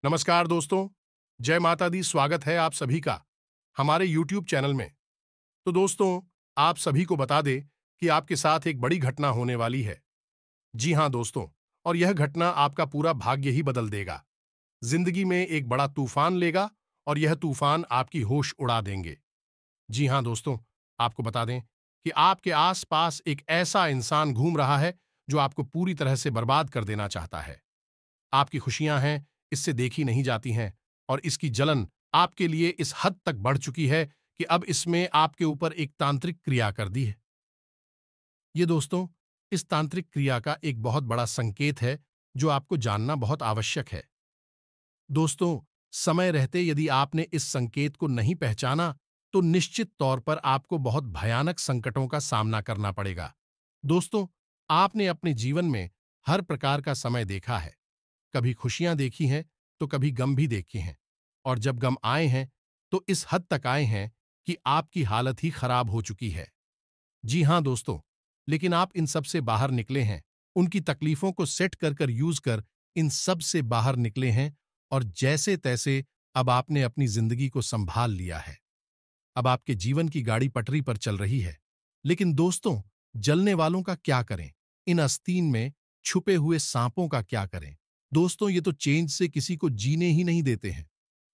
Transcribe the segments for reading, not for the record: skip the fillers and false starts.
नमस्कार दोस्तों। जय माता दी। स्वागत है आप सभी का हमारे YouTube चैनल में। तो दोस्तों, आप सभी को बता दें कि आपके साथ एक बड़ी घटना होने वाली है। जी हां दोस्तों, और यह घटना आपका पूरा भाग्य ही बदल देगा। जिंदगी में एक बड़ा तूफान लेगा और यह तूफान आपकी होश उड़ा देंगे। जी हां दोस्तों, आपको बता दें कि आपके आसपास एक ऐसा इंसान घूम रहा है जो आपको पूरी तरह से बर्बाद कर देना चाहता है। आपकी खुशियां हैं, इससे देखी नहीं जाती हैं, और इसकी जलन आपके लिए इस हद तक बढ़ चुकी है कि अब इसमें आपके ऊपर एक तांत्रिक क्रिया कर दी है। ये दोस्तों, इस तांत्रिक क्रिया का एक बहुत बड़ा संकेत है जो आपको जानना बहुत आवश्यक है। दोस्तों, समय रहते यदि आपने इस संकेत को नहीं पहचाना तो निश्चित तौर पर आपको बहुत भयानक संकटों का सामना करना पड़ेगा। दोस्तों, आपने अपने जीवन में हर प्रकार का समय देखा है। कभी खुशियां देखी हैं तो कभी गम भी देखे हैं, और जब गम आए हैं तो इस हद तक आए हैं कि आपकी हालत ही खराब हो चुकी है। जी हां दोस्तों, लेकिन आप इन सब से बाहर निकले हैं। उनकी तकलीफों को सेट कर कर यूज कर इन सब से बाहर निकले हैं, और जैसे तैसे अब आपने अपनी जिंदगी को संभाल लिया है। अब आपके जीवन की गाड़ी पटरी पर चल रही है। लेकिन दोस्तों, जलने वालों का क्या करें? इन आस्तीन में छुपे हुए सांपों का क्या करें? दोस्तों, ये तो चेंज से किसी को जीने ही नहीं देते हैं।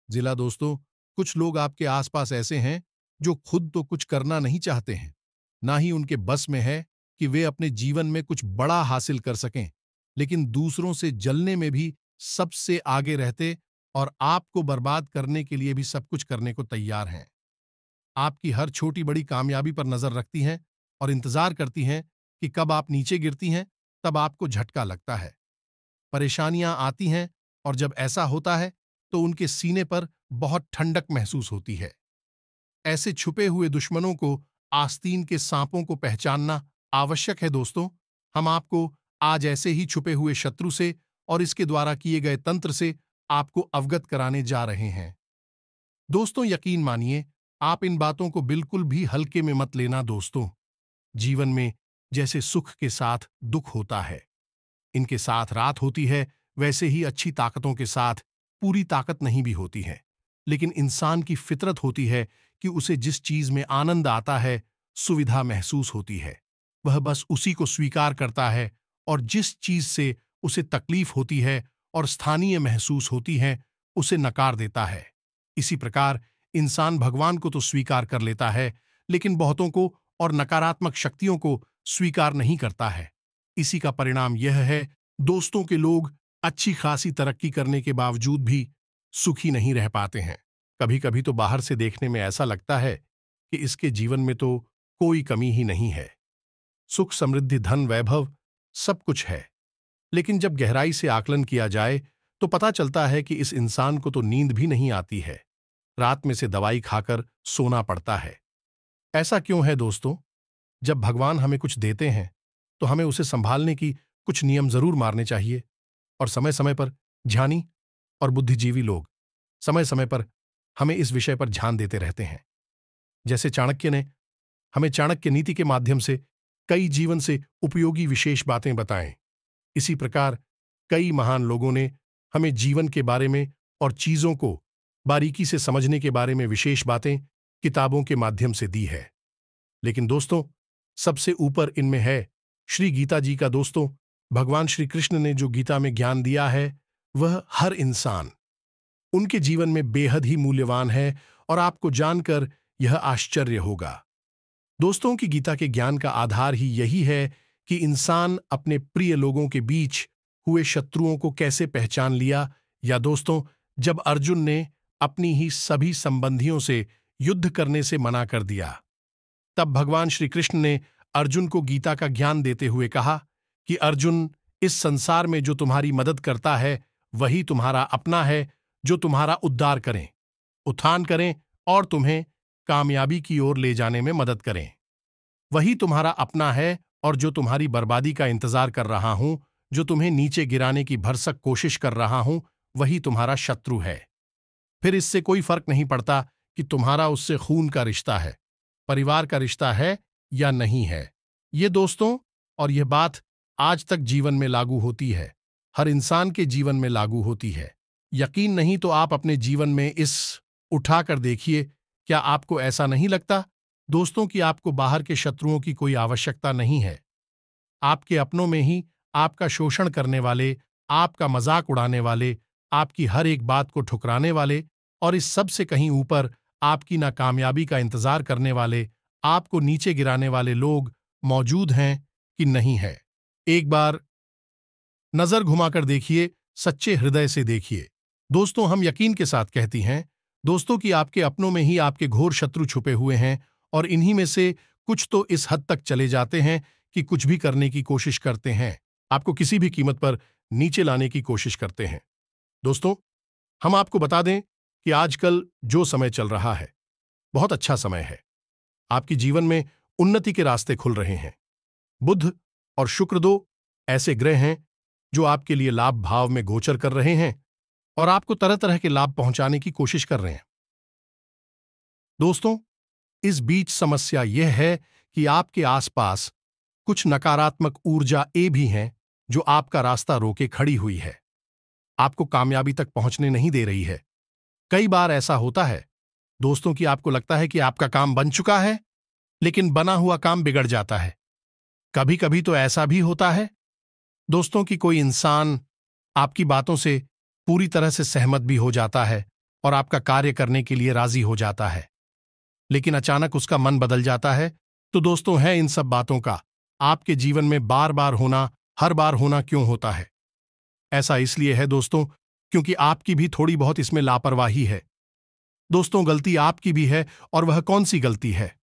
जिला दोस्तों, कुछ लोग आपके आसपास ऐसे हैं जो खुद तो कुछ करना नहीं चाहते हैं, ना ही उनके बस में है कि वे अपने जीवन में कुछ बड़ा हासिल कर सकें, लेकिन दूसरों से जलने में भी सबसे आगे रहते और आपको बर्बाद करने के लिए भी सब कुछ करने को तैयार हैं। आपकी हर छोटी बड़ी कामयाबी पर नजर रखती हैं और इंतजार करती हैं कि कब आप नीचे गिरती हैं, तब आपको झटका लगता है। परेशानियां आती हैं, और जब ऐसा होता है तो उनके सीने पर बहुत ठंडक महसूस होती है। ऐसे छुपे हुए दुश्मनों को, आस्तीन के सांपों को पहचानना आवश्यक है। दोस्तों, हम आपको आज ऐसे ही छुपे हुए शत्रु से और इसके द्वारा किए गए तंत्र से आपको अवगत कराने जा रहे हैं। दोस्तों, यकीन मानिए, आप इन बातों को बिल्कुल भी हल्के में मत लेना। दोस्तों, जीवन में जैसे सुख के साथ दुख होता है, इनके साथ रात होती है, वैसे ही अच्छी ताकतों के साथ पूरी ताकत नहीं भी होती है। लेकिन इंसान की फितरत होती है कि उसे जिस चीज में आनंद आता है, सुविधा महसूस होती है, वह बस उसी को स्वीकार करता है, और जिस चीज से उसे तकलीफ होती है और स्थानीय महसूस होती है, उसे नकार देता है। इसी प्रकार इंसान भगवान को तो स्वीकार कर लेता है, लेकिन बहुतों को और नकारात्मक शक्तियों को स्वीकार नहीं करता है। इसी का परिणाम यह है दोस्तों के लोग अच्छी खासी तरक्की करने के बावजूद भी सुखी नहीं रह पाते हैं। कभी कभी तो बाहर से देखने में ऐसा लगता है कि इसके जीवन में तो कोई कमी ही नहीं है। सुख, समृद्धि, धन, वैभव सब कुछ है, लेकिन जब गहराई से आकलन किया जाए तो पता चलता है कि इस इंसान को तो नींद भी नहीं आती है। रात में से दवाई खाकर सोना पड़ता है। ऐसा क्यों है दोस्तों? जब भगवान हमें कुछ देते हैं तो हमें उसे संभालने की कुछ नियम जरूर मारने चाहिए, और समय समय पर ज्ञानी और बुद्धिजीवी लोग समय समय पर हमें इस विषय पर ध्यान देते रहते हैं। जैसे चाणक्य ने हमें चाणक्य नीति के माध्यम से कई जीवन से उपयोगी विशेष बातें बताएं, इसी प्रकार कई महान लोगों ने हमें जीवन के बारे में और चीजों को बारीकी से समझने के बारे में विशेष बातें किताबों के माध्यम से दी है। लेकिन दोस्तों, सबसे ऊपर इनमें है श्री गीता जी का। दोस्तों, भगवान श्री कृष्ण ने जो गीता में ज्ञान दिया है, वह हर इंसान उनके जीवन में बेहद ही मूल्यवान है, और आपको जानकर यह आश्चर्य होगा। दोस्तों, की गीता के ज्ञान का आधार ही यही है कि इंसान अपने प्रिय लोगों के बीच हुए शत्रुओं को कैसे पहचान लिया। या दोस्तों, जब अर्जुन ने अपनी ही सभी संबंधियों से युद्ध करने से मना कर दिया, तब भगवान श्री कृष्ण ने अर्जुन को गीता का ज्ञान देते हुए कहा कि अर्जुन, इस संसार में जो तुम्हारी मदद करता है वही तुम्हारा अपना है, जो तुम्हारा उद्धार करें, उत्थान करें और तुम्हें कामयाबी की ओर ले जाने में मदद करें। वही तुम्हारा अपना है, और जो तुम्हारी बर्बादी का इंतजार कर रहा हूं, जो तुम्हें नीचे गिराने की भरसक कोशिश कर रहा हूं, वही तुम्हारा शत्रु है। फिर इससे कोई फर्क नहीं पड़ता कि तुम्हारा उससे खून का रिश्ता है, परिवार का रिश्ता है या नहीं है। ये दोस्तों, और यह बात आज तक जीवन में लागू होती है, हर इंसान के जीवन में लागू होती है। यकीन नहीं तो आप अपने जीवन में इस उठाकर देखिए। क्या आपको ऐसा नहीं लगता दोस्तों कि आपको बाहर के शत्रुओं की कोई आवश्यकता नहीं है? आपके अपनों में ही आपका शोषण करने वाले, आपका मजाक उड़ाने वाले, आपकी हर एक बात को ठुकराने वाले और इस सब से कहीं ऊपर आपकी नाकामयाबी का इंतजार करने वाले, आपको नीचे गिराने वाले लोग मौजूद हैं कि नहीं है? एक बार नजर घुमाकर देखिए, सच्चे हृदय से देखिए। दोस्तों, हम यकीन के साथ कहती हैं दोस्तों कि आपके अपनों में ही आपके घोर शत्रु छुपे हुए हैं और इन्हीं में से कुछ तो इस हद तक चले जाते हैं कि कुछ भी करने की कोशिश करते हैं, आपको किसी भी कीमत पर नीचे लाने की कोशिश करते हैं। दोस्तों, हम आपको बता दें कि आजकल जो समय चल रहा है बहुत अच्छा समय है। आपके जीवन में उन्नति के रास्ते खुल रहे हैं। बुध और शुक्र दो ऐसे ग्रह हैं जो आपके लिए लाभ भाव में गोचर कर रहे हैं और आपको तरह तरह के लाभ पहुंचाने की कोशिश कर रहे हैं। दोस्तों, इस बीच समस्या यह है कि आपके आसपास कुछ नकारात्मक ऊर्जा ए भी हैं जो आपका रास्ता रोके खड़ी हुई है, आपको कामयाबी तक पहुंचने नहीं दे रही है। कई बार ऐसा होता है दोस्तों कि आपको लगता है कि आपका काम बन चुका है, लेकिन बना हुआ काम बिगड़ जाता है। कभी कभी तो ऐसा भी होता है दोस्तों कि कोई इंसान आपकी बातों से पूरी तरह से सहमत भी हो जाता है और आपका कार्य करने के लिए राजी हो जाता है, लेकिन अचानक उसका मन बदल जाता है। तो दोस्तों, है इन सब बातों का आपके जीवन में बार बार होना, हर बार होना क्यों होता है? ऐसा इसलिए है दोस्तों क्योंकि आपकी भी थोड़ी बहुत इसमें लापरवाही है। दोस्तों, गलती आपकी भी है और वह कौन सी गलती है?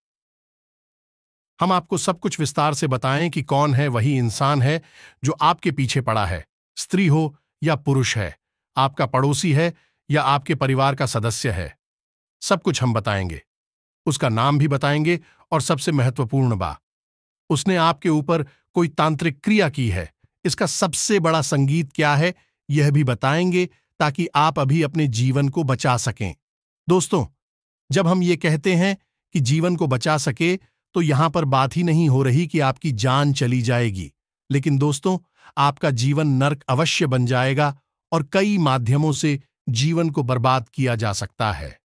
हम आपको सब कुछ विस्तार से बताएं कि कौन है वही इंसान है जो आपके पीछे पड़ा है, स्त्री हो या पुरुष है, आपका पड़ोसी है या आपके परिवार का सदस्य है। सब कुछ हम बताएंगे, उसका नाम भी बताएंगे और सबसे महत्वपूर्ण बात, उसने आपके ऊपर कोई तांत्रिक क्रिया की है, इसका सबसे बड़ा संगीत क्या है यह भी बताएंगे ताकि आप अभी अपने जीवन को बचा सकें। दोस्तों, जब हम ये कहते हैं कि जीवन को बचा सके तो यहां पर बात ही नहीं हो रही कि आपकी जान चली जाएगी, लेकिन दोस्तों, आपका जीवन नर्क अवश्य बन जाएगा और कई माध्यमों से जीवन को बर्बाद किया जा सकता है।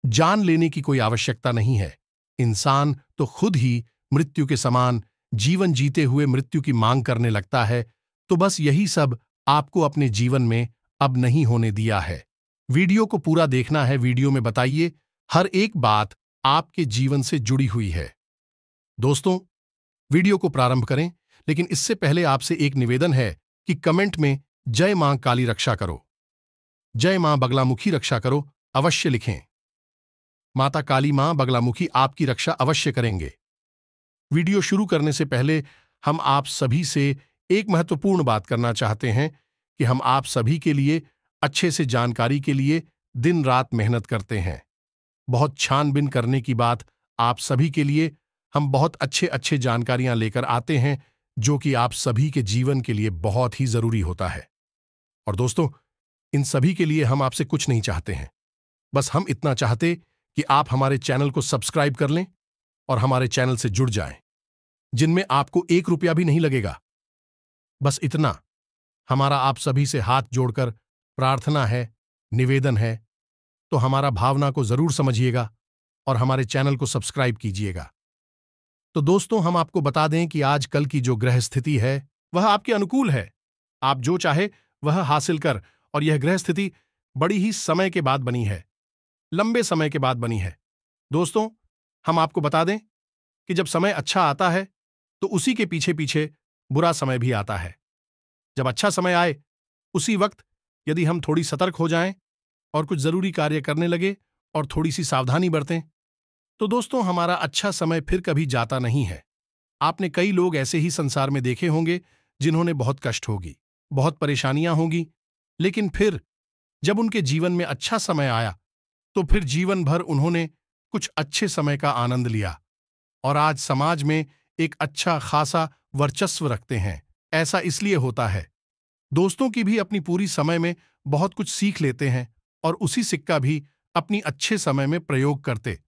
जान लेने की कोई आवश्यकता नहीं है। इंसान तो खुद ही मृत्यु के समान जीवन जीते हुए मृत्यु की मांग करने लगता है। तो बस यही सब आपको अपने जीवन में अब नहीं होने दिया है। वीडियो को पूरा देखना है, वीडियो में बताइए हर एक बात आपके जीवन से जुड़ी हुई है। दोस्तों, वीडियो को प्रारंभ करें, लेकिन इससे पहले आपसे एक निवेदन है कि कमेंट में जय मां काली रक्षा करो, जय मां बगलामुखी रक्षा करो अवश्य लिखें। माता काली मां बगलामुखी आपकी रक्षा अवश्य करेंगे। वीडियो शुरू करने से पहले हम आप सभी से एक महत्वपूर्ण बात करना चाहते हैं कि हम आप सभी के लिए अच्छे से जानकारी के लिए दिन रात मेहनत करते हैं। बहुत छानबीन करने की बात आप सभी के लिए हम बहुत अच्छे अच्छे जानकारियां लेकर आते हैं जो कि आप सभी के जीवन के लिए बहुत ही जरूरी होता है। और दोस्तों, इन सभी के लिए हम आपसे कुछ नहीं चाहते हैं, बस हम इतना चाहते कि आप हमारे चैनल को सब्सक्राइब कर लें और हमारे चैनल से जुड़ जाएं, जिनमें आपको 1 रुपया भी नहीं लगेगा। बस इतना हमारा आप सभी से हाथ जोड़कर प्रार्थना है, निवेदन है, तो हमारा भावना को जरूर समझिएगा और हमारे चैनल को सब्सक्राइब कीजिएगा। तो दोस्तों, हम आपको बता दें कि आज कल की जो ग्रह स्थिति है वह आपके अनुकूल है। आप जो चाहे वह हासिल कर, और यह ग्रह स्थिति बड़ी ही समय के बाद बनी है, लंबे समय के बाद बनी है। दोस्तों, हम आपको बता दें कि जब समय अच्छा आता है तो उसी के पीछे पीछे बुरा समय भी आता है। जब अच्छा समय आए उसी वक्त यदि हम थोड़ी सतर्क हो जाएं और कुछ जरूरी कार्य करने लगे और थोड़ी सी सावधानी बरतें तो दोस्तों, हमारा अच्छा समय फिर कभी जाता नहीं है। आपने कई लोग ऐसे ही संसार में देखे होंगे जिन्होंने बहुत कष्ट होगी, बहुत परेशानियां होंगी, लेकिन फिर जब उनके जीवन में अच्छा समय आया तो फिर जीवन भर उन्होंने कुछ अच्छे समय का आनंद लिया और आज समाज में एक अच्छा खासा वर्चस्व रखते हैं। ऐसा इसलिए होता है दोस्तों की भी अपनी पूरी समय में बहुत कुछ सीख लेते हैं और उसी सिक्का भी अपनी अच्छे समय में प्रयोग करते।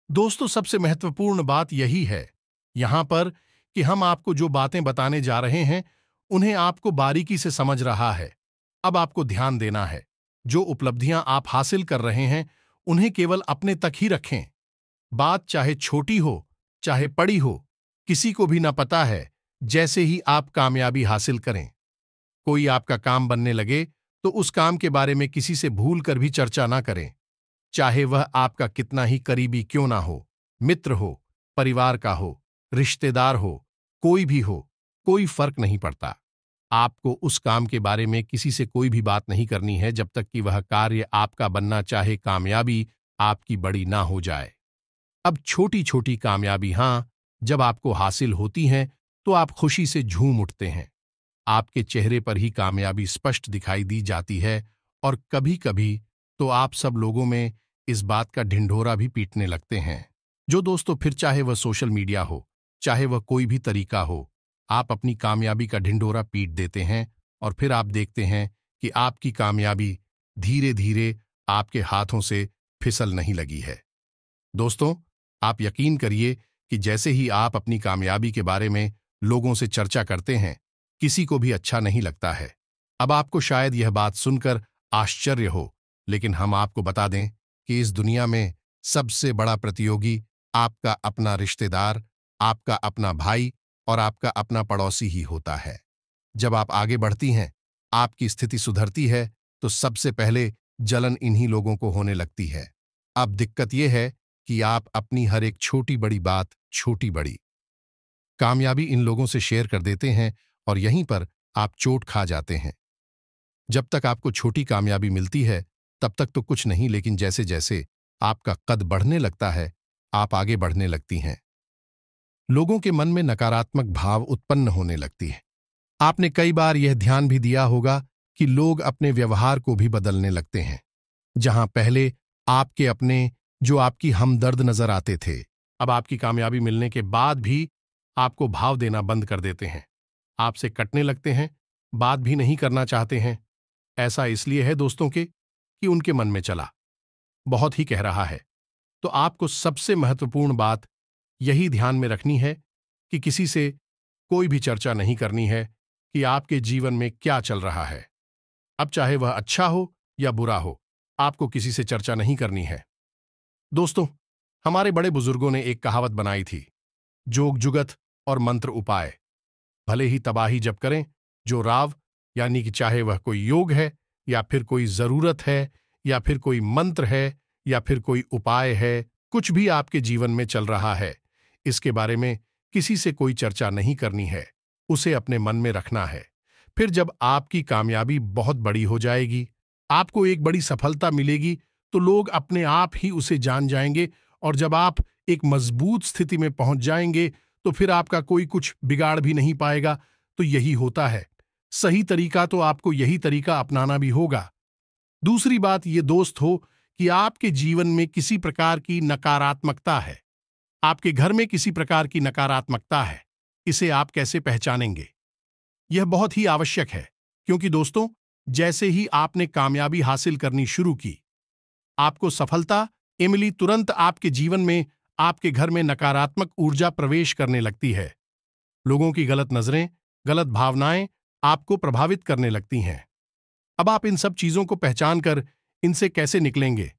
दोस्तों, सबसे महत्वपूर्ण बात यही है यहां पर कि हम आपको जो बातें बताने जा रहे हैं उन्हें आपको बारीकी से समझ रहा है। अब आपको ध्यान देना है। जो उपलब्धियां आप हासिल कर रहे हैं उन्हें केवल अपने तक ही रखें। बात चाहे छोटी हो, चाहे बड़ी हो, किसी को भी ना पता है। जैसे ही आप कामयाबी हासिल करें, कोई आपका काम बनने लगे, तो उस काम के बारे में किसी से भूल कर भी चर्चा ना करें। चाहे वह आपका कितना ही करीबी क्यों ना हो, मित्र हो, परिवार का हो, रिश्तेदार हो, कोई भी हो, कोई फर्क नहीं पड़ता। आपको उस काम के बारे में किसी से कोई भी बात नहीं करनी है जब तक कि वह कार्य आपका बनना चाहे कामयाबी आपकी बड़ी ना हो जाए। अब छोटी छोटी कामयाबी हां, जब आपको हासिल होती हैं तो आप खुशी से झूम उठते हैं। आपके चेहरे पर ही कामयाबी स्पष्ट दिखाई दी जाती है और कभी कभी तो आप सब लोगों में इस बात का ढिंढोरा भी पीटने लगते हैं। जो दोस्तों, फिर चाहे वह सोशल मीडिया हो, चाहे वह कोई भी तरीका हो, आप अपनी कामयाबी का ढिंढोरा पीट देते हैं और फिर आप देखते हैं कि आपकी कामयाबी धीरे धीरे आपके हाथों से फिसल नहीं लगी है। दोस्तों, आप यकीन करिए कि जैसे ही आप अपनी कामयाबी के बारे में लोगों से चर्चा करते हैं, किसी को भी अच्छा नहीं लगता है। अब आपको शायद यह बात सुनकर आश्चर्य हो, लेकिन हम आपको बता दें कि इस दुनिया में सबसे बड़ा प्रतियोगी आपका अपना रिश्तेदार, आपका अपना भाई और आपका अपना पड़ोसी ही होता है। जब आप आगे बढ़ती हैं, आपकी स्थिति सुधरती है, तो सबसे पहले जलन इन्हीं लोगों को होने लगती है। अब दिक्कत यह है कि आप अपनी हर एक छोटी बड़ी बात, छोटी बड़ी कामयाबी इन लोगों से शेयर कर देते हैं और यहीं पर आप चोट खा जाते हैं। जब तक आपको छोटी कामयाबी मिलती है, तब तक तो कुछ नहीं, लेकिन जैसे जैसे आपका कद बढ़ने लगता है, आप आगे बढ़ने लगती हैं। लोगों के मन में नकारात्मक भाव उत्पन्न होने लगती है। आपने कई बार यह ध्यान भी दिया होगा कि लोग अपने व्यवहार को भी बदलने लगते हैं। जहां पहले आपके अपने जो आपकी हमदर्द नजर आते थे, अब आपकी कामयाबी मिलने के बाद भी आपको भाव देना बंद कर देते हैं, आपसे कटने लगते हैं, बात भी नहीं करना चाहते हैं। ऐसा इसलिए है दोस्तों के कि उनके मन में चला बहुत ही कह रहा है। तो आपको सबसे महत्वपूर्ण बात यही ध्यान में रखनी है कि किसी से कोई भी चर्चा नहीं करनी है कि आपके जीवन में क्या चल रहा है। अब चाहे वह अच्छा हो या बुरा हो, आपको किसी से चर्चा नहीं करनी है। दोस्तों, हमारे बड़े बुजुर्गों ने एक कहावत बनाई थी, जोग जुगत और मंत्र उपाय भले ही तबाही जब करें जो राव, यानी कि चाहे वह कोई योग है या फिर कोई जरूरत है या फिर कोई मंत्र है या फिर कोई उपाय है, कुछ भी आपके जीवन में चल रहा है, इसके बारे में किसी से कोई चर्चा नहीं करनी है, उसे अपने मन में रखना है। फिर जब आपकी कामयाबी बहुत बड़ी हो जाएगी, आपको एक बड़ी सफलता मिलेगी, तो लोग अपने आप ही उसे जान जाएंगे और जब आप एक मजबूत स्थिति में पहुंच जाएंगे तो फिर आपका कोई कुछ बिगाड़ भी नहीं पाएगा। तो यही होता है सही तरीका, तो आपको यही तरीका अपनाना भी होगा। दूसरी बात ये दोस्त हो कि आपके जीवन में किसी प्रकार की नकारात्मकता है, आपके घर में किसी प्रकार की नकारात्मकता है, इसे आप कैसे पहचानेंगे? यह बहुत ही आवश्यक है, क्योंकि दोस्तों, जैसे ही आपने कामयाबी हासिल करनी शुरू की, आपको सफलता इमली तुरंत आपके जीवन में, आपके घर में नकारात्मक ऊर्जा प्रवेश करने लगती है। लोगों की गलत नजरें, गलत भावनाएं आपको प्रभावित करने लगती हैं। अब आप इन सब चीजों को पहचान कर इनसे कैसे निकलेंगे,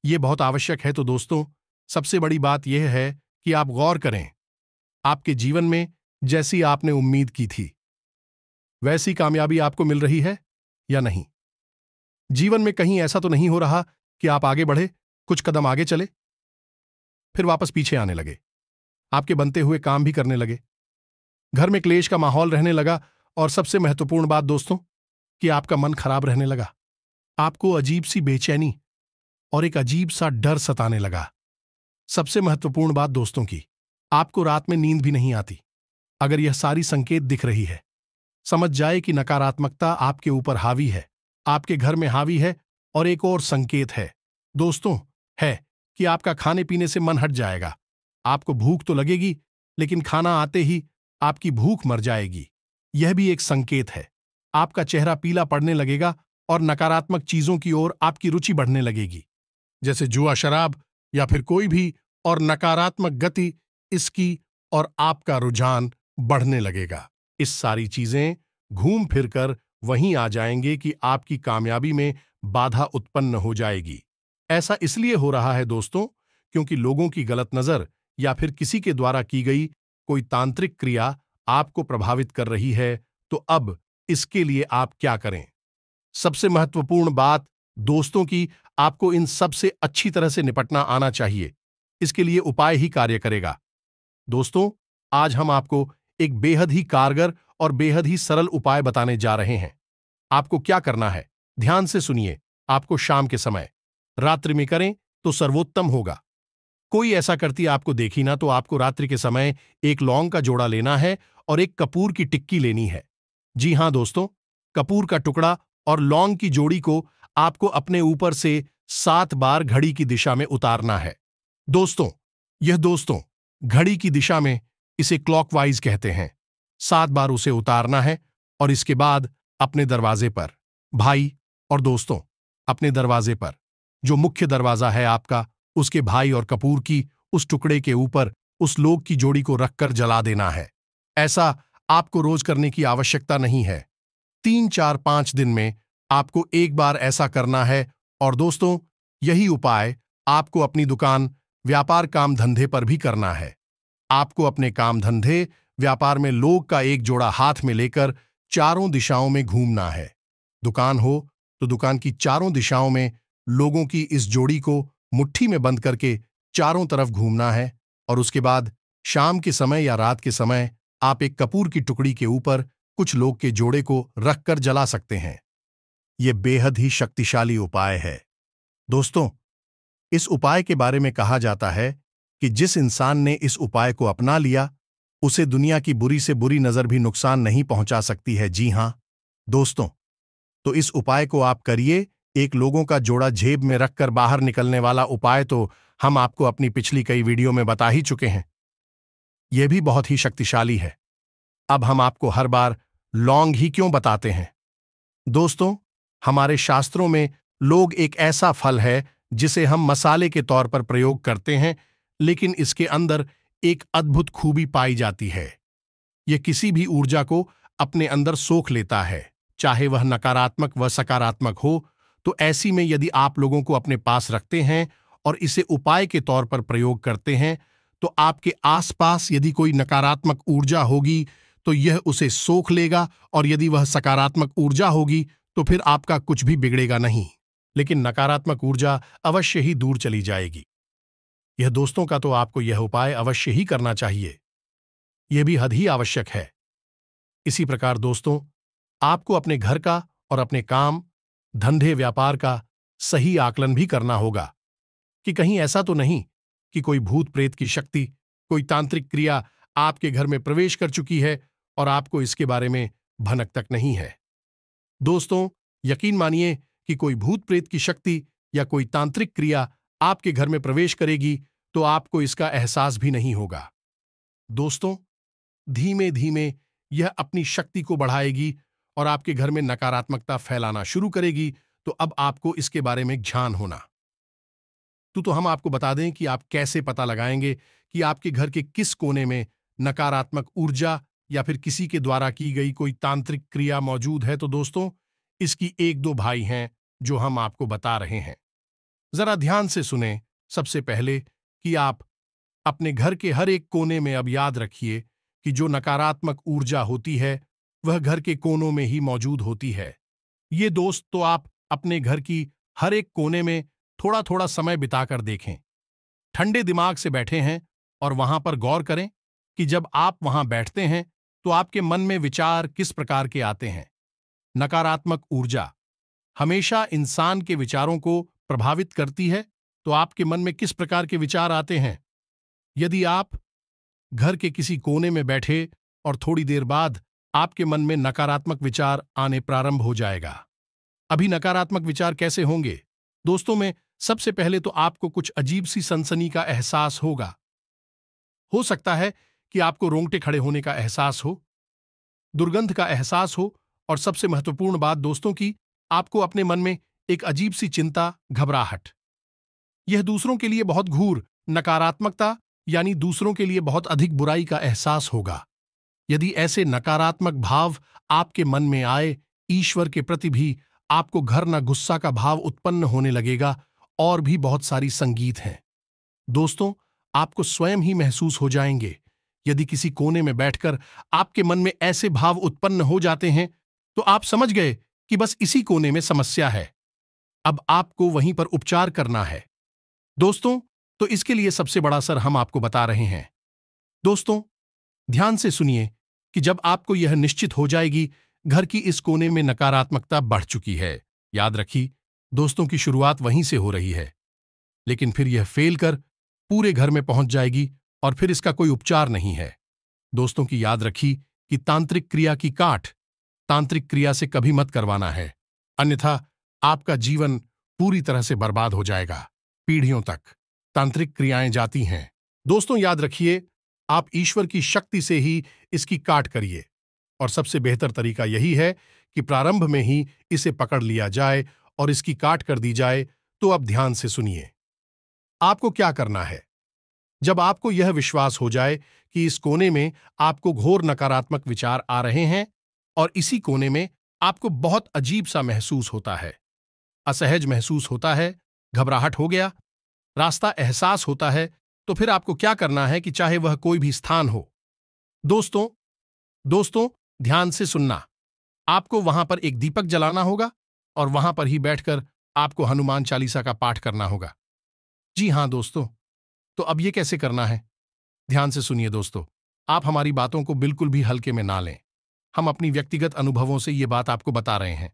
ये बहुत आवश्यक है। तो दोस्तों, सबसे बड़ी बात यह है कि आप गौर करें, आपके जीवन में जैसी आपने उम्मीद की थी वैसी कामयाबी आपको मिल रही है या नहीं। जीवन में कहीं ऐसा तो नहीं हो रहा कि आप आगे बढ़े, कुछ कदम आगे चले, फिर वापस पीछे आने लगे, आपके बनते हुए काम भी करने लगे, घर में क्लेश का माहौल रहने लगा और सबसे महत्वपूर्ण बात दोस्तों, कि आपका मन खराब रहने लगा, आपको अजीब सी बेचैनी और एक अजीब सा डर सताने लगा। सबसे महत्वपूर्ण बात दोस्तों की, आपको रात में नींद भी नहीं आती। अगर यह सारी संकेत दिख रही है, समझ जाए कि नकारात्मकता आपके ऊपर हावी है, आपके घर में हावी है। और एक और संकेत है दोस्तों, है कि आपका खाने पीने से मन हट जाएगा। आपको भूख तो लगेगी, लेकिन खाना आते ही आपकी भूख मर जाएगी। यह भी एक संकेत है। आपका चेहरा पीला पड़ने लगेगा और नकारात्मक चीजों की ओर आपकी रुचि बढ़ने लगेगी, जैसे जुआ, शराब या फिर कोई भी और नकारात्मक गति, इसकी और आपका रुझान बढ़ने लगेगा। इस सारी चीजें घूम फिरकर वहीं आ जाएंगे कि आपकी कामयाबी में बाधा उत्पन्न हो जाएगी। ऐसा इसलिए हो रहा है दोस्तों, क्योंकि लोगों की गलत नजर या फिर किसी के द्वारा की गई कोई तांत्रिक क्रिया आपको प्रभावित कर रही है। तो अब इसके लिए आप क्या करें? सबसे महत्वपूर्ण बात दोस्तों की आपको इन सब से अच्छी तरह से निपटना आना चाहिए। इसके लिए उपाय ही कार्य करेगा। दोस्तों, आज हम आपको एक बेहद ही कारगर और बेहद ही सरल उपाय बताने जा रहे हैं। आपको क्या करना है, ध्यान से सुनिए। आपको शाम के समय, रात्रि में करें तो सर्वोत्तम होगा। कोई ऐसा करती आपको देखी ना, तो आपको रात्रि के समय एक लौंग का जोड़ा लेना है और एक कपूर की टिक्की लेनी है। जी हां दोस्तों, कपूर का टुकड़ा और लौंग की जोड़ी को आपको अपने ऊपर से 7 बार घड़ी की दिशा में उतारना है। दोस्तों, घड़ी की दिशा में इसे क्लॉकवाइज कहते हैं। 7 बार उसे उतारना है और इसके बाद अपने दरवाजे पर, भाई और दोस्तों, अपने दरवाजे पर जो मुख्य दरवाजा है आपका, उसके भाई और कपूर की उस टुकड़े के ऊपर उस लोग की जोड़ी को रखकर जला देना है। ऐसा आपको रोज करने की आवश्यकता नहीं है। 3, 4, 5 दिन में आपको एक बार ऐसा करना है। और दोस्तों, यही उपाय आपको अपनी दुकान, व्यापार, काम धंधे पर भी करना है। आपको अपने काम धंधे, व्यापार में लोग का एक जोड़ा हाथ में लेकर चारों दिशाओं में घूमना है। दुकान हो तो दुकान की चारों दिशाओं में लोगों की इस जोड़ी को मुट्ठी में बंद करके चारों तरफ घूमना है। और उसके बाद शाम के समय या रात के समय आप एक कपूर की टुकड़ी के ऊपर कुछ लोग के जोड़े को रखकर जला सकते हैं। यह बेहद ही शक्तिशाली उपाय है। दोस्तों, इस उपाय के बारे में कहा जाता है कि जिस इंसान ने इस उपाय को अपना लिया, उसे दुनिया की बुरी से बुरी नजर भी नुकसान नहीं पहुंचा सकती है। जी हां दोस्तों, तो इस उपाय को आप करिए। एक लोगों का जोड़ा जेब में रखकर बाहर निकलने वाला उपाय तो हम आपको अपनी पिछली कई वीडियो में बता ही चुके हैं। यह भी बहुत ही शक्तिशाली है। अब हम आपको हर बार लौंग ही क्यों बताते हैं? दोस्तों, हमारे शास्त्रों में लौंग एक ऐसा फल है जिसे हम मसाले के तौर पर प्रयोग करते हैं, लेकिन इसके अंदर एक अद्भुत खूबी पाई जाती है। यह किसी भी ऊर्जा को अपने अंदर सोख लेता है, चाहे वह नकारात्मक व सकारात्मक हो। तो ऐसी में यदि आप लोगों को अपने पास रखते हैं और इसे उपाय के तौर पर प्रयोग करते हैं, तो आपके आसपास यदि कोई नकारात्मक ऊर्जा होगी तो यह उसे सोख लेगा, और यदि वह सकारात्मक ऊर्जा होगी तो फिर आपका कुछ भी बिगड़ेगा नहीं, लेकिन नकारात्मक ऊर्जा अवश्य ही दूर चली जाएगी। यह दोस्तों का तो आपको यह उपाय अवश्य ही करना चाहिए। यह भी हद ही आवश्यक है। इसी प्रकार दोस्तों, आपको अपने घर का और अपने काम धंधे, व्यापार का सही आकलन भी करना होगा कि कहीं ऐसा तो नहीं कि कोई भूत प्रेत की शक्ति, कोई तांत्रिक क्रिया आपके घर में प्रवेश कर चुकी है और आपको इसके बारे में भनक तक नहीं है। दोस्तों, यकीन मानिए कि कोई भूत प्रेत की शक्ति या कोई तांत्रिक क्रिया आपके घर में प्रवेश करेगी तो आपको इसका एहसास भी नहीं होगा। दोस्तों, धीमे धीमे यह अपनी शक्ति को बढ़ाएगी और आपके घर में नकारात्मकता फैलाना शुरू करेगी। तो अब आपको इसके बारे में ध्यान होना। तो हम आपको बता दें कि आप कैसे पता लगाएंगे कि आपके घर के किस कोने में नकारात्मक ऊर्जा या फिर किसी के द्वारा की गई कोई तांत्रिक क्रिया मौजूद है। तो दोस्तों, इसकी 1-2 भाई हैं जो हम आपको बता रहे हैं। जरा ध्यान से सुने। सबसे पहले कि आप अपने घर के हर एक कोने में अब याद रखिए कि जो नकारात्मक ऊर्जा होती है वह घर के कोनों में ही मौजूद होती है। ये दोस्त तो आप अपने घर की हर एक कोने में थोड़ा थोड़ा समय बिताकर देखें। ठंडे दिमाग से बैठे हैं और वहां पर गौर करें कि जब आप वहां बैठते हैं तो आपके मन में विचार किस प्रकार के आते हैं। नकारात्मक ऊर्जा हमेशा इंसान के विचारों को प्रभावित करती है। तो आपके मन में किस प्रकार के विचार आते हैं? यदि आप घर के किसी कोने में बैठे और थोड़ी देर बाद आपके मन में नकारात्मक विचार आने प्रारंभ हो जाएगा। अभी नकारात्मक विचार कैसे होंगे? दोस्तों में सबसे पहले तो आपको कुछ अजीब सी सनसनी का एहसास होगा। हो सकता है कि आपको रोंगटे खड़े होने का एहसास हो, दुर्गंध का एहसास हो, और सबसे महत्वपूर्ण बात दोस्तों की आपको अपने मन में एक अजीब सी चिंता, घबराहट। यह दूसरों के लिए बहुत घूर नकारात्मकता यानी दूसरों के लिए बहुत अधिक बुराई का एहसास होगा। यदि ऐसे नकारात्मक भाव आपके मन में आए, ईश्वर के प्रति भी आपको घर न गुस्सा का भाव उत्पन्न होने लगेगा। और भी बहुत सारी संगीत हैं दोस्तों, आपको स्वयं ही महसूस हो जाएंगे। यदि किसी कोने में बैठकर आपके मन में ऐसे भाव उत्पन्न हो जाते हैं तो आप समझ गए कि बस इसी कोने में समस्या है। अब आपको वहीं पर उपचार करना है दोस्तों। तो इसके लिए सबसे बड़ा असर हम आपको बता रहे हैं दोस्तों। ध्यान से सुनिए कि जब आपको यह निश्चित हो जाएगी घर की इस कोने में नकारात्मकता बढ़ चुकी है, याद रखिए दोस्तों की शुरुआत वहीं से हो रही है, लेकिन फिर यह फेल कर पूरे घर में पहुंच जाएगी और फिर इसका कोई उपचार नहीं है। दोस्तों की याद रखी कि तांत्रिक क्रिया की काट तांत्रिक क्रिया से कभी मत करवाना है, अन्यथा आपका जीवन पूरी तरह से बर्बाद हो जाएगा। पीढ़ियों तक तांत्रिक क्रियाएं जाती हैं दोस्तों। याद रखिए आप ईश्वर की शक्ति से ही इसकी काट करिए, और सबसे बेहतर तरीका यही है कि प्रारंभ में ही इसे पकड़ लिया जाए और इसकी काट कर दी जाए। तो अब ध्यान से सुनिए आपको क्या करना है। जब आपको यह विश्वास हो जाए कि इस कोने में आपको घोर नकारात्मक विचार आ रहे हैं और इसी कोने में आपको बहुत अजीब सा महसूस होता है, असहज महसूस होता है, घबराहट हो गया, रास्ता एहसास होता है, तो फिर आपको क्या करना है कि चाहे वह कोई भी स्थान हो दोस्तों ध्यान से सुनना। आपको वहां पर एक दीपक जलाना होगा और वहां पर ही बैठकर आपको हनुमान चालीसा का पाठ करना होगा। जी हां दोस्तों, तो अब ये कैसे करना है? ध्यान से सुनिए दोस्तों, आप हमारी बातों को बिल्कुल भी हल्के में ना लें। हम अपनी व्यक्तिगत अनुभवों से ये बात आपको बता रहे हैं।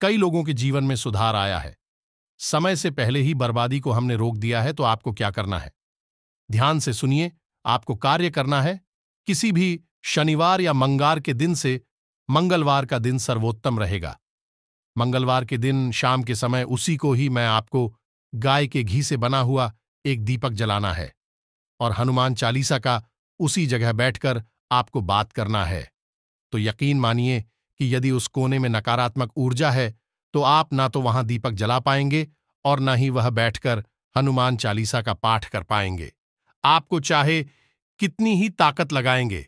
कई लोगों के जीवन में सुधार आया है। समय से पहले ही बर्बादी को हमने रोक दिया है। तो आपको क्या करना है? ध्यान से सुनिए, आपको कार्य करना है। किसी भी शनिवार या मंगलवार के दिन से मंगलवार का दिन सर्वोत्तम रहेगा। मंगलवार के दिन शाम के समय उसी को ही मैं आपको गाय के घी से बना हुआ एक दीपक जलाना है और हनुमान चालीसा का उसी जगह बैठकर आपको बात करना है। तो यकीन मानिए कि यदि उस कोने में नकारात्मक ऊर्जा है तो आप ना तो वहां दीपक जला पाएंगे और ना ही वह बैठकर हनुमान चालीसा का पाठ कर पाएंगे। आपको चाहे कितनी ही ताकत लगाएंगे,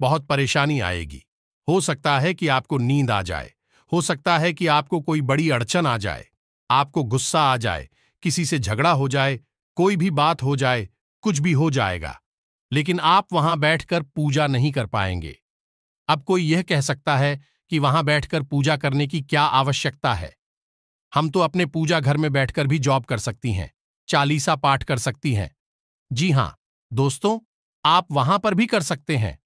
बहुत परेशानी आएगी। हो सकता है कि आपको नींद आ जाए, हो सकता है कि आपको कोई बड़ी अड़चन आ जाए, आपको गुस्सा आ जाए, किसी से झगड़ा हो जाए, कोई भी बात हो जाए, कुछ भी हो जाएगा, लेकिन आप वहां बैठकर पूजा नहीं कर पाएंगे। अब कोई यह कह सकता है कि वहां बैठकर पूजा करने की क्या आवश्यकता है? हम तो अपने पूजा घर में बैठकर भी जॉब कर सकती हैं, चालीसा पाठ कर सकती हैं। जी हां दोस्तों, आप वहां पर भी कर सकते हैं,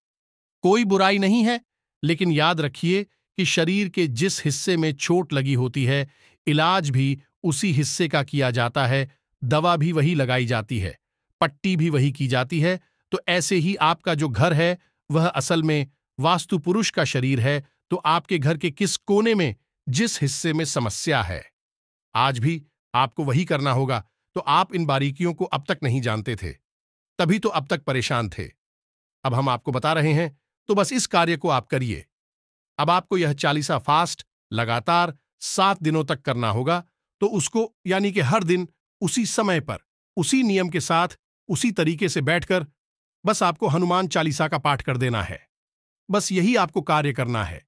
कोई बुराई नहीं है। लेकिन याद रखिए कि शरीर के जिस हिस्से में चोट लगी होती है, इलाज भी उसी हिस्से का किया जाता है, दवा भी वही लगाई जाती है, पट्टी भी वही की जाती है। तो ऐसे ही आपका जो घर है वह असल में वास्तु पुरुष का शरीर है। तो आपके घर के किस कोने में जिस हिस्से में समस्या है, आज भी आपको वही करना होगा। तो आप इन बारीकियों को अब तक नहीं जानते थे, तभी तो अब तक परेशान थे। अब हम आपको बता रहे हैं, तो बस इस कार्य को आप करिए। अब आपको यह चालीसा फास्ट लगातार 7 दिनों तक करना होगा। तो उसको यानी कि हर दिन उसी समय पर उसी नियम के साथ उसी तरीके से बैठकर बस आपको हनुमान चालीसा का पाठ कर देना है। बस यही आपको कार्य करना है।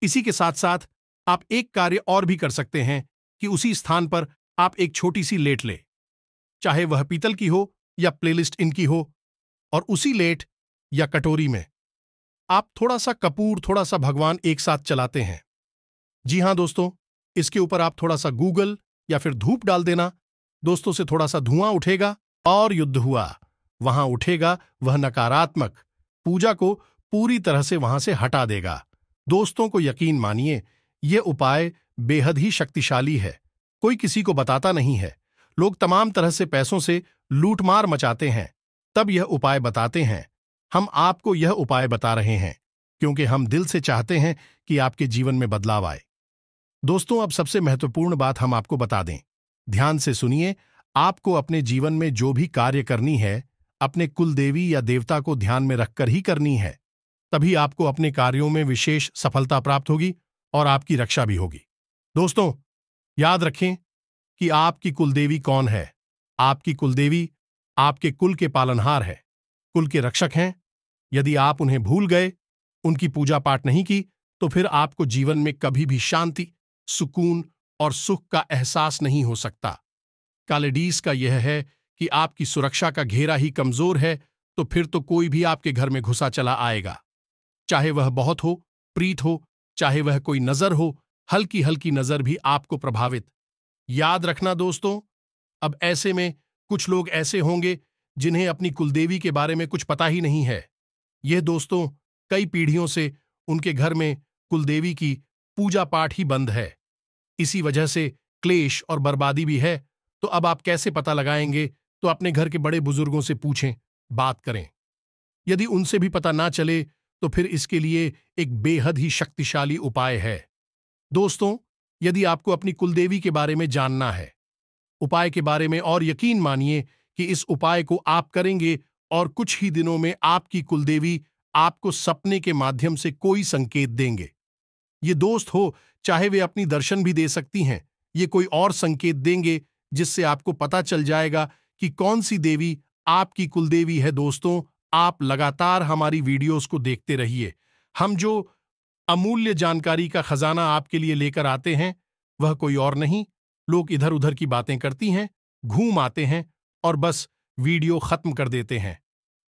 इसी के साथ साथ आप एक कार्य और भी कर सकते हैं कि उसी स्थान पर आप एक छोटी सी लेट ले, चाहे वह पीतल की हो या प्लेलिस्ट इनकी हो, और उसी लेट या कटोरी में आप थोड़ा सा कपूर, थोड़ा सा भगवान एक साथ चलाते हैं। जी हां दोस्तों, इसके ऊपर आप थोड़ा सा गूगल या फिर धूप डाल देना। दोस्तों से थोड़ा सा धुआं उठेगा और युद्ध हुआ। वहां उठेगा वह नकारात्मक, पूजा को पूरी तरह से वहां से हटा देगा। दोस्तों को यकीन मानिए, यह उपाय बेहद ही शक्तिशाली है। कोई किसी को बताता नहीं है। लोग तमाम तरह से पैसों से लूटमार मचाते हैं, तब यह उपाय बताते हैं। हम आपको यह उपाय बता रहे हैं क्योंकि हम दिल से चाहते हैं कि आपके जीवन में बदलाव आए। दोस्तों, अब सबसे महत्वपूर्ण बात हम आपको बता दें। ध्यान से सुनिए, आपको अपने जीवन में जो भी कार्य करनी है, अपने कुलदेवी या देवता को ध्यान में रखकर ही करनी है। तभी आपको अपने कार्यों में विशेष सफलता प्राप्त होगी और आपकी रक्षा भी होगी। दोस्तों, याद रखें कि आपकी कुलदेवी कौन है। आपकी कुलदेवी आपके कुल के पालनहार है, कुल के रक्षक हैं। यदि आप उन्हें भूल गए, उनकी पूजा पाठ नहीं की, तो फिर आपको जीवन में कभी भी शांति, सुकून और सुख का एहसास नहीं हो सकता। कालेडीस का यह है कि आपकी सुरक्षा का घेरा ही कमजोर है, तो फिर तो कोई भी आपके घर में घुसा चला आएगा। चाहे वह बहुत हो, प्रीत हो, चाहे वह कोई नजर हो, हल्की हल्की नजर भी आपको प्रभावित। याद रखना दोस्तों, अब ऐसे में कुछ लोग ऐसे होंगे जिन्हें अपनी कुलदेवी के बारे में कुछ पता ही नहीं है। यह दोस्तों कई पीढ़ियों से उनके घर में कुलदेवी की पूजा पाठ ही बंद है। इसी वजह से क्लेश और बर्बादी भी है। तो अब आप कैसे पता लगाएंगे? तो अपने घर के बड़े बुजुर्गों से पूछें, बात करें। यदि उनसे भी पता ना चले तो फिर इसके लिए एक बेहद ही शक्तिशाली उपाय है। दोस्तों, यदि आपको अपनी कुलदेवी के बारे में जानना है, उपाय के बारे में, और यकीन मानिए कि इस उपाय को आप करेंगे और कुछ ही दिनों में आपकी कुलदेवी आपको सपने के माध्यम से कोई संकेत देंगे। ये दोस्त हो, चाहे वे अपनी दर्शन भी दे सकती हैं, ये कोई और संकेत देंगे जिससे आपको पता चल जाएगा कि कौन सी देवी आपकी कुलदेवी है। दोस्तों, आप लगातार हमारी वीडियोस को देखते रहिए। हम जो अमूल्य जानकारी का खजाना आपके लिए लेकर आते हैं, वह कोई और नहीं, लोग इधर उधर की बातें करती हैं, घूम आते हैं और बस वीडियो खत्म कर देते हैं।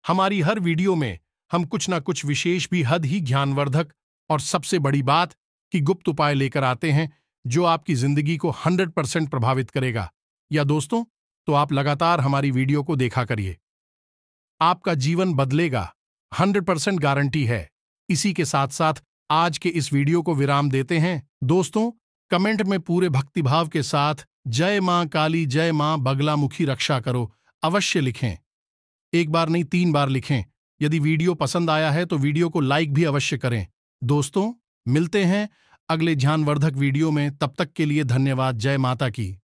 हमारी हर वीडियो में हम कुछ ना कुछ विशेष भी हद ही ज्ञानवर्धक और सबसे बड़ी बात कि गुप्त उपाय लेकर आते हैं जो आपकी जिंदगी को 100% प्रभावित करेगा। या दोस्तों, तो आप लगातार हमारी वीडियो को देखा करिए, आपका जीवन बदलेगा, 100% गारंटी है। इसी के साथ साथ आज के इस वीडियो को विराम देते हैं। दोस्तों, कमेंट में पूरे भक्तिभाव के साथ जय मां काली, जय मां बगलामुखी रक्षा करो अवश्य लिखें। एक बार नहीं, 3 बार लिखें। यदि वीडियो पसंद आया है तो वीडियो को लाइक भी अवश्य करें। दोस्तों, मिलते हैं अगले ज्ञानवर्धक वीडियो में। तब तक के लिए धन्यवाद। जय माता की।